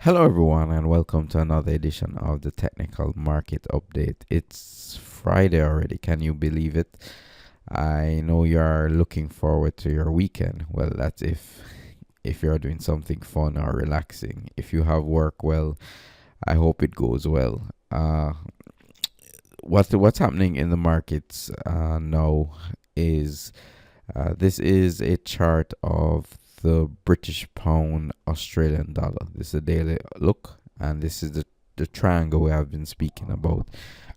Hello, everyone, and welcome to another edition of the Technical Market Update. It's Friday already. Can you believe it? I know you're looking forward to your weekend. Well, that's if you're doing something fun or relaxing. If you have work, well, I hope it goes well. What's happening in the markets now is this is a chart of the British pound Australian dollar. This is a daily look, and this is the triangle we have been speaking about.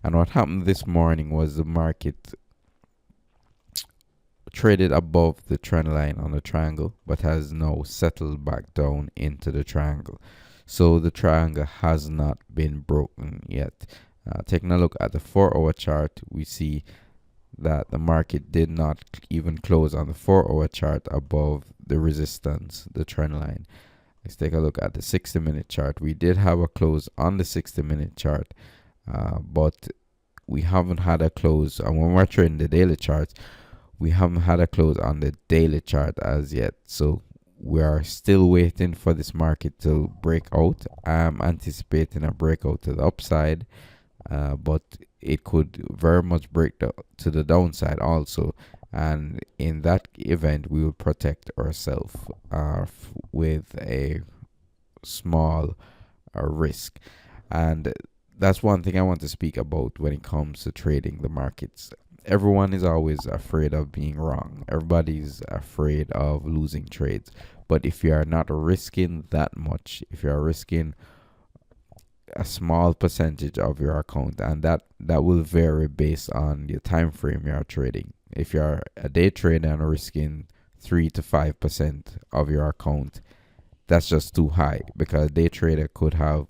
And what happened this morning was the market traded above the trend line on the triangle, but has now settled back down into the triangle. So the triangle has not been broken yet. Taking a look at the 4-hour chart, we see that the market did not even close on the 4-hour chart above the resistance, the trend line. Let's take a look at the 60-minute chart. We did have a close on the 60-minute chart, but we haven't had a close. And when we're trading the daily charts, we haven't had a close on the daily chart as yet. So we are still waiting for this market to break out. I'm anticipating a breakout to the upside, but it could very much break to the downside also. And in that event, we will protect ourselves with a small risk. And that's one thing I want to speak about when it comes to trading the markets. Everyone is always afraid of being wrong. Everybody's afraid of losing trades. But if you are not risking that much, if you are risking a small percentage of your account, and that will vary based on the time frame you are trading. If you're a day trader and risking 3 to 5% of your account, that's just too high, because a day trader could have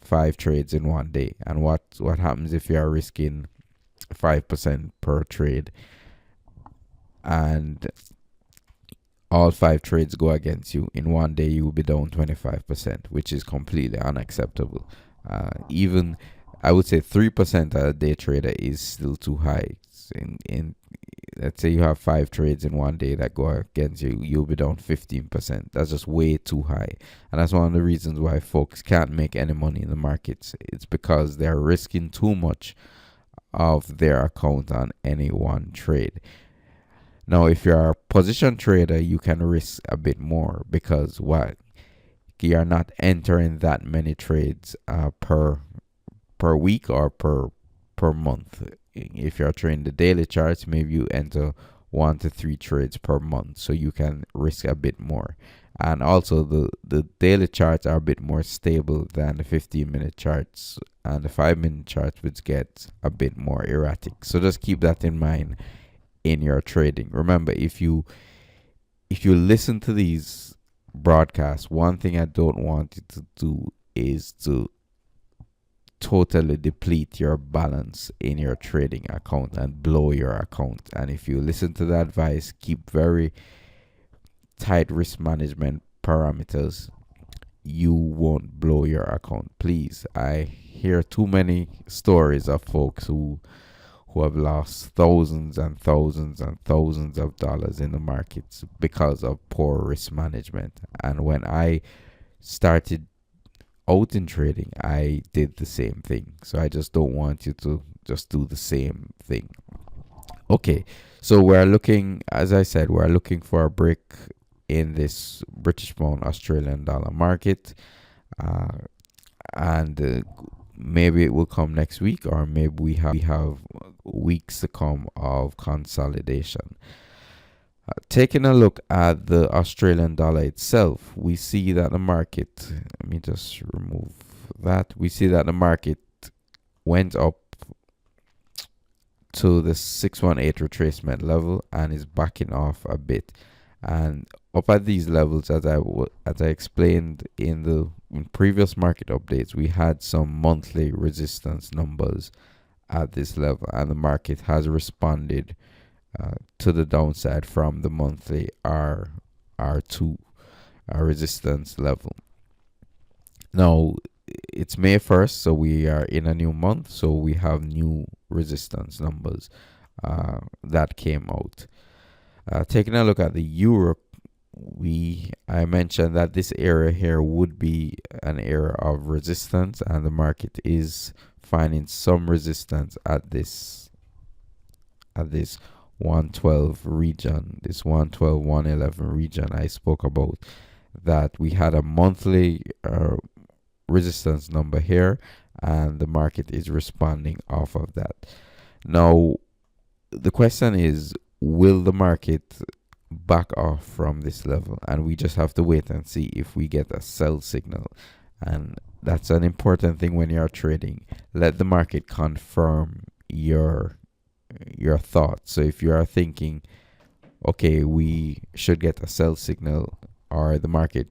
5 trades in one day. And what happens if you are risking 5% per trade and all 5 trades go against you? In one day, you will be down 25%, which is completely unacceptable. Even I would say 3% a day trader is still too high. In let's say you have 5 trades in one day that go against you, you'll be down 15%. That's just way too high, and that's one of the reasons why folks can't make any money in the markets. It's because they're risking too much of their account on any one trade. Now, if you're a position trader, you can risk a bit more, because you're not entering that many trades per week or per month. If you're trading the daily charts, maybe you enter 1 to 3 trades per month, so you can risk a bit more. And also the daily charts are a bit more stable than the 15-minute charts, and the 5-minute charts which get a bit more erratic. So just keep that in mind in your trading. Remember, if you listen to these broadcasts, one thing I don't want you to do is to totally deplete your balance in your trading account and blow your account. And if you listen to the advice, keep very tight risk management parameters, you won't blow your account. Please, I hear too many stories of folks who have lost thousands and thousands and thousands of dollars in the markets because of poor risk management. And when I started out in trading, I did the same thing. So I just don't want you to just do the same thing. Okay, so we're looking, as I said, we're looking for a break in this British pound Australian dollar market, and maybe it will come next week, or maybe we have weeks to come of consolidation. Taking a look at the Australian dollar itself, we see that the market, let me just remove that. We see that the market went up to the 618 retracement level and is backing off a bit. And up at these levels, as I explained in previous market updates, we had some monthly resistance numbers at this level, and the market has responded to the downside from the monthly R2 resistance level. Now, it's May 1st, so we are in a new month, so we have new resistance numbers that came out. Taking a look at the euro, I mentioned that this area here would be an area of resistance, and the market is finding some resistance at this 112 region, this 112 111 region I spoke about. That we had a monthly resistance number here, and the market is responding off of that. Now the question is, will the market back off from this level? And we just have to wait and see if we get a sell signal. And that's an important thing when you're trading. Let the market confirm your thoughts. So if you are thinking, okay, we should get a sell signal, or the market,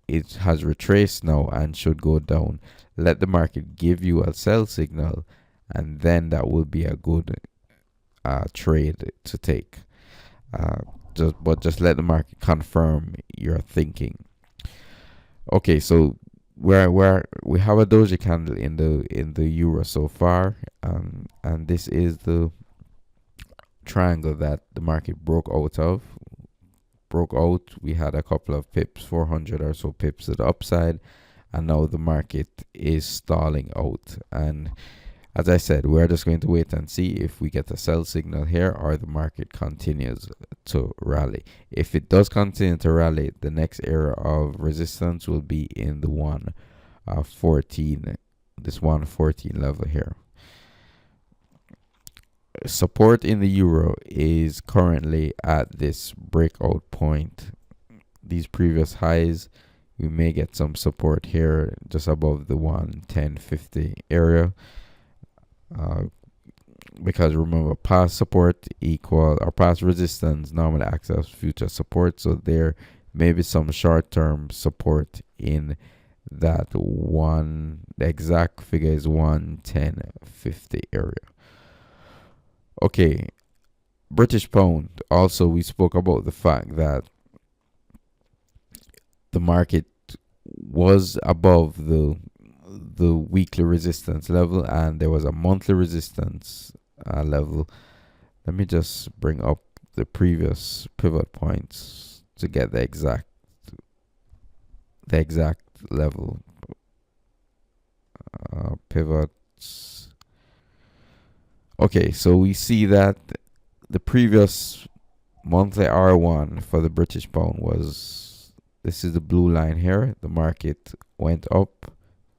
it has retraced now and should go down, let the market give you a sell signal, and then that will be a good trade to take. Just let the market confirm your thinking. Okay, so we have a doji candle in the euro so far, and this is the triangle that the market broke out. We had a couple of pips, 400 or so pips to the upside, and now the market is stalling out. And as I said, we're just going to wait and see if we get a sell signal here, or the market continues to rally. If it does continue to rally, the next area of resistance will be in the 114, this 114 level here. Support in the euro is currently at this breakout point. These previous highs, we may get some support here just above the 110.50 area. Because remember, past support equal, or past resistance normally acts as future support, so there may be some short-term support in that one. The exact figure is 110.50 area. Okay, British pound. Also, we spoke about the fact that the market was above the weekly resistance level, and there was a monthly resistance level. Let me just bring up the previous pivot points to get the exact level. Pivots. Okay, so we see that the previous monthly R1 for the British pound was, this is the blue line here. The market went up.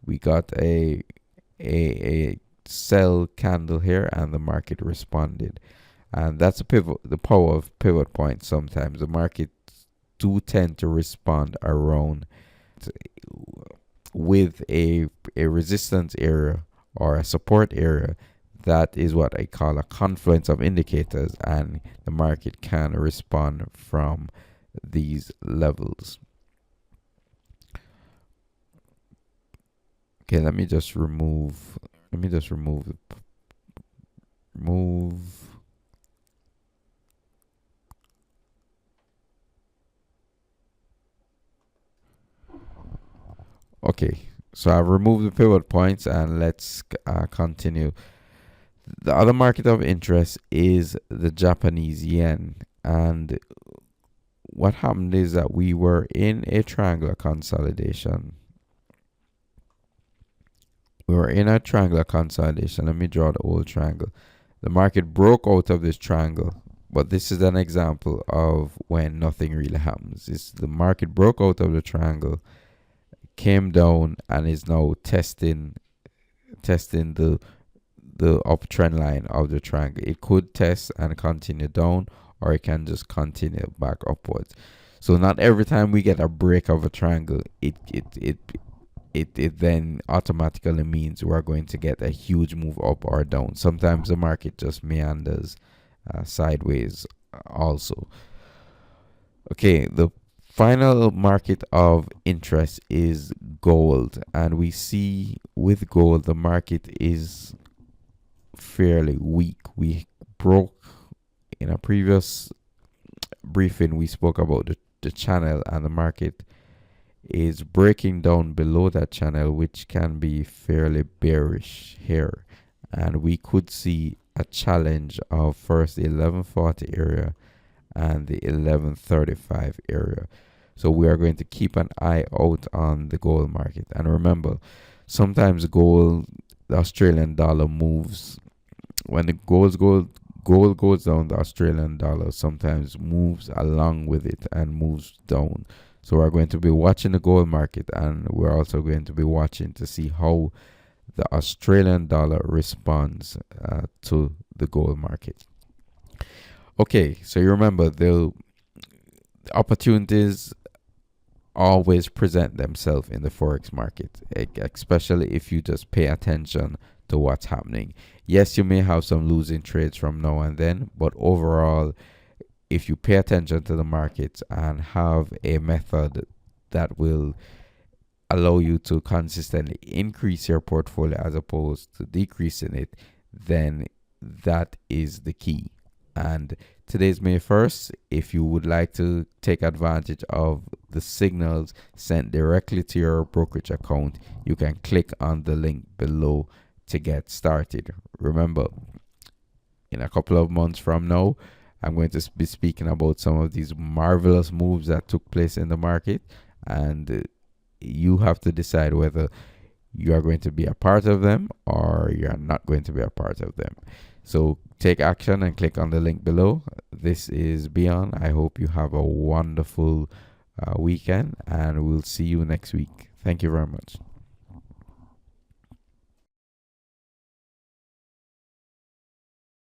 We got a sell candle here, and the market responded. And that's a pivot, the power of pivot points. Sometimes the market do tend to respond around with a resistance area or a support area. That is what I call a confluence of indicators, and the market can respond from these levels. Okay, let me just remove. Okay, so I've removed the pivot points, and let's continue. The other market of interest is the Japanese yen, and what happened is that we were in a triangular consolidation. Let me draw the old triangle. The market broke out of this triangle, but this is an example of when nothing really happens. The market broke out of the triangle, came down, and is now testing the uptrend line of the triangle. It could test and continue down, or it can just continue back upwards. So not every time we get a break of a triangle, it then automatically means we're going to get a huge move up or down. Sometimes the market just meanders sideways also. Okay, the final market of interest is gold, and we see with gold the market is fairly weak. We broke in a previous briefing, we spoke about the channel, and the market is breaking down below that channel, which can be fairly bearish here, and we could see a challenge of first the 1140 area and the 1135 area. So we are going to keep an eye out on the gold market. And remember, sometimes gold, the Australian dollar moves. When the gold goes down, the Australian dollar sometimes moves along with it and moves down. So we're going to be watching the gold market, and we're also going to be watching to see how the Australian dollar responds to the gold market. Okay, so you remember the opportunities always present themselves in the forex market, especially if you just pay attention to what's happening. Yes, you may have some losing trades from now and then, but overall, if you pay attention to the markets and have a method that will allow you to consistently increase your portfolio as opposed to decreasing it, then that is the key. And today's May 1st. If you would like to take advantage of the signals sent directly to your brokerage account, you can click on the link below to get started. Remember, in a couple of months from now, I'm going to be speaking about some of these marvelous moves that took place in the market, and you have to decide whether you are going to be a part of them or you're not going to be a part of them. So take action and click on the link below. This is Beyond. I hope you have a wonderful weekend, and we'll see you next week. Thank you very much.